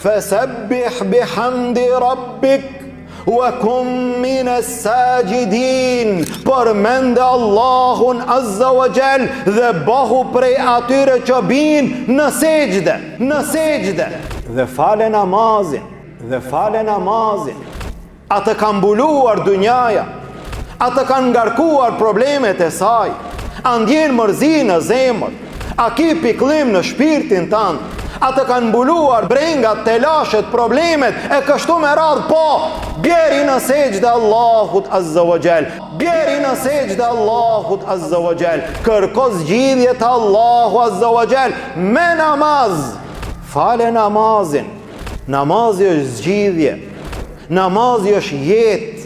Fasabbih bihamdi rabbik wa kum minas sajidin. Përmende Allahun Azza wa Jall dhe bahu prej atyre që bin në sejdë. Dhe fale namazin. Atë kanë mbuluar dunjaja, atë kanë ngarkuar problemet e saj, a ndjen mërzi në zemër, a ki piklim në shpirtin tanë, atë kanë mbuluar brengat, telashet, problemet, e kështu me radhë, po, bjeri në sejdë Allahut Azza wa Jall, kërko zgjidhje të Allahu Azza wa Jall, me namaz, fale namazin, namazi është zgjidhje, namazi është jetë,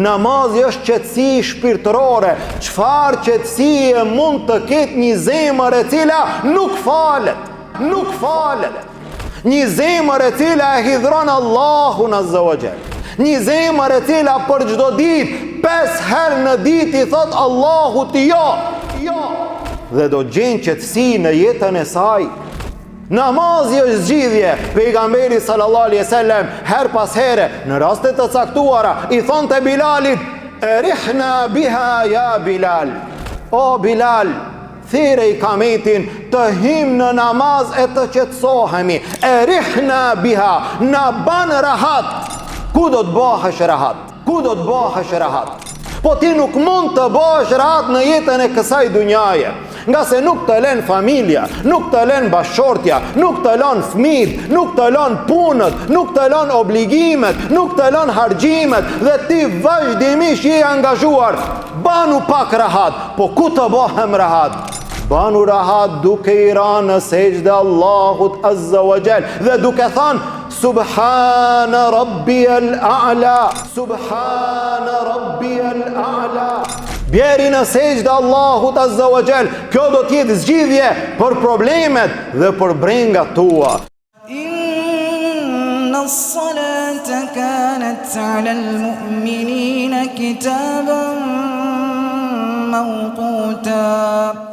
namazi është qetësi shpirtërore. Çfarë qetësie mund të ketë një zemër e cila nuk falet? Një zemër e cila e hidhron Allahun Azza wa Jall. Një zemër e cila për çdo ditë 5 herë në ditë i thot Allahut jo. Dhe do gjen qetësi në jetën e saj. Namazi është zgjidhje. Pejgamberi sallallahu alaihi wasallam her pas here në raste të caktuara i thon te Bilalit, "Rihna biha ya Bilal." O Bilal, thire i kametin të him në namaz e të qetësohemi. Rihna biha, na ban rahat. Ku do të bëhesh rahat? Po ti nuk mund të bëhesh rahat në jetën e kësaj dunjaje. Nga se nuk të len familja, nuk të len bashkëshortja, nuk të len fëmijët, nuk të len punët, nuk të len obligimet, nuk të len hargjimet, dhe ti vazhdimisht je angazhuar. Banu pak rahat, po ku të bëhem rahat? Banu rahat duke i ranë në sejdë Allahut Azza wa Jall dhe duke thanë Subhana Rabbiyal A'la, bjeri në sejdë Allahut Azza wa Jall. Kjo do t'jetë zgjidhje për problemet dhe për brengat tua. Inna as-salata kanat 'alal mu'minina kitaban mawquta.